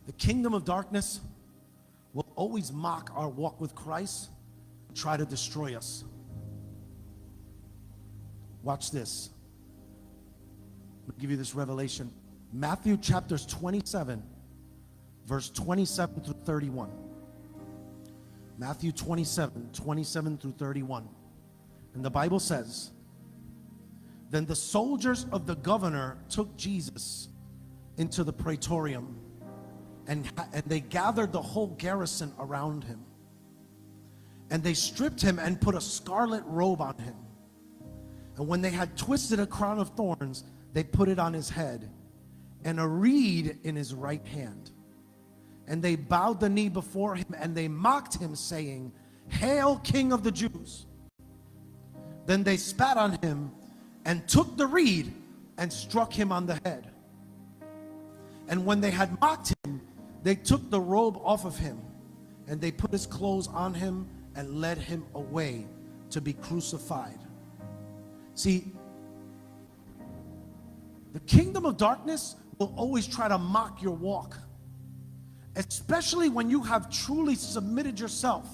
The kingdom of darkness will always mock our walk with Christ, try to destroy us. Watch this. I'll give you this revelation. Matthew chapters 27, verse 27 through 31. Matthew 27, 27 through 31. And the Bible says, then the soldiers of the governor took Jesus into the praetorium, and they gathered the whole garrison around him. And they stripped him and put a scarlet robe on him. And when they had twisted a crown of thorns, they put it on his head, and a reed in his right hand. And they bowed the knee before him, and they mocked him, saying, Hail, King of the Jews! Then they spat on him and took the reed and struck him on the head. And when they had mocked him, they took the robe off of him, and they put his clothes on him and led him away to be crucified. See, the kingdom of darkness will always try to mock your walk, especially when you have truly submitted yourself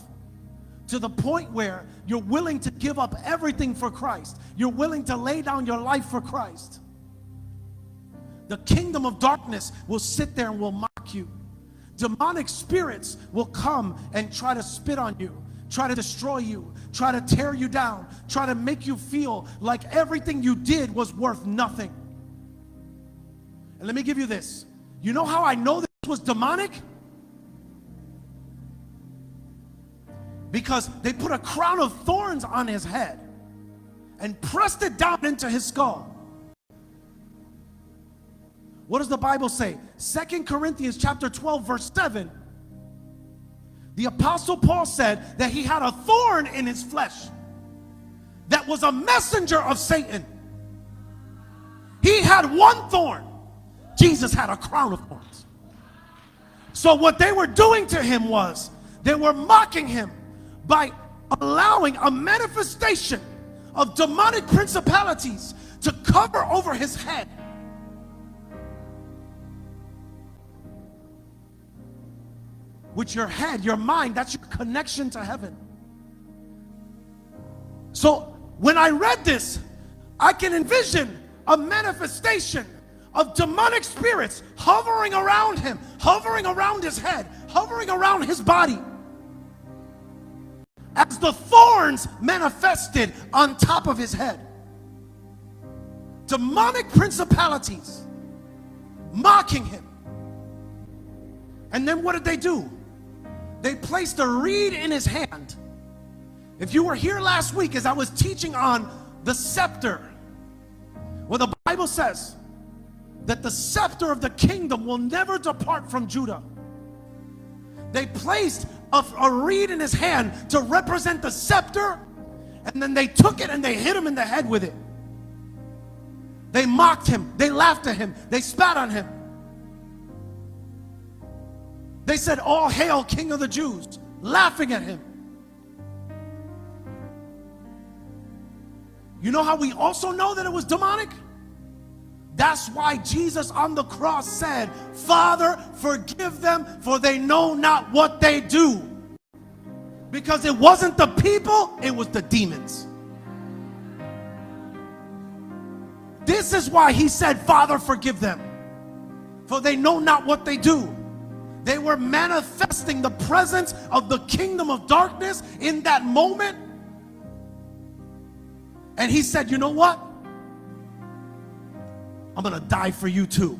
to the point where you're willing to give up everything for Christ. You're willing to lay down your life for Christ. The kingdom of darkness will sit there and will mock you. Demonic spirits will come and try to spit on you, try to destroy you, try to tear you down, try to make you feel like everything you did was worth nothing. And let me give you this. You know how I know this was demonic? Because they put a crown of thorns on his head and pressed it down into his skull. What does the Bible say? 2 Corinthians chapter 12, verse 7. The Apostle Paul said that he had a thorn in his flesh that was a messenger of Satan. He had one thorn. Jesus had a crown of thorns. So what they were doing to him was they were mocking him by allowing a manifestation of demonic principalities to cover over his head. With your head, your mind, that's your connection to heaven. So when I read this, I can envision a manifestation of demonic spirits hovering around him, hovering around his head, hovering around his body, as the thorns manifested on top of his head. Demonic principalities mocking him. And then what did they do? They placed a reed in his hand. If you were here last week as I was teaching on the scepter, well, the Bible says that the scepter of the kingdom will never depart from Judah. They placed a reed in his hand to represent the scepter, and then they took it and they hit him in the head with it. They mocked him, they laughed at him, they spat on him. They said, All hail, King of the Jews, laughing at him. You know how we also know that it was demonic? That's why Jesus on the cross said, Father, forgive them, for they know not what they do. Because it wasn't the people, it was the demons. This is why he said, Father, forgive them, for they know not what they do. They were manifesting the presence of the kingdom of darkness in that moment. And he said, you know what? I'm going to die for you too.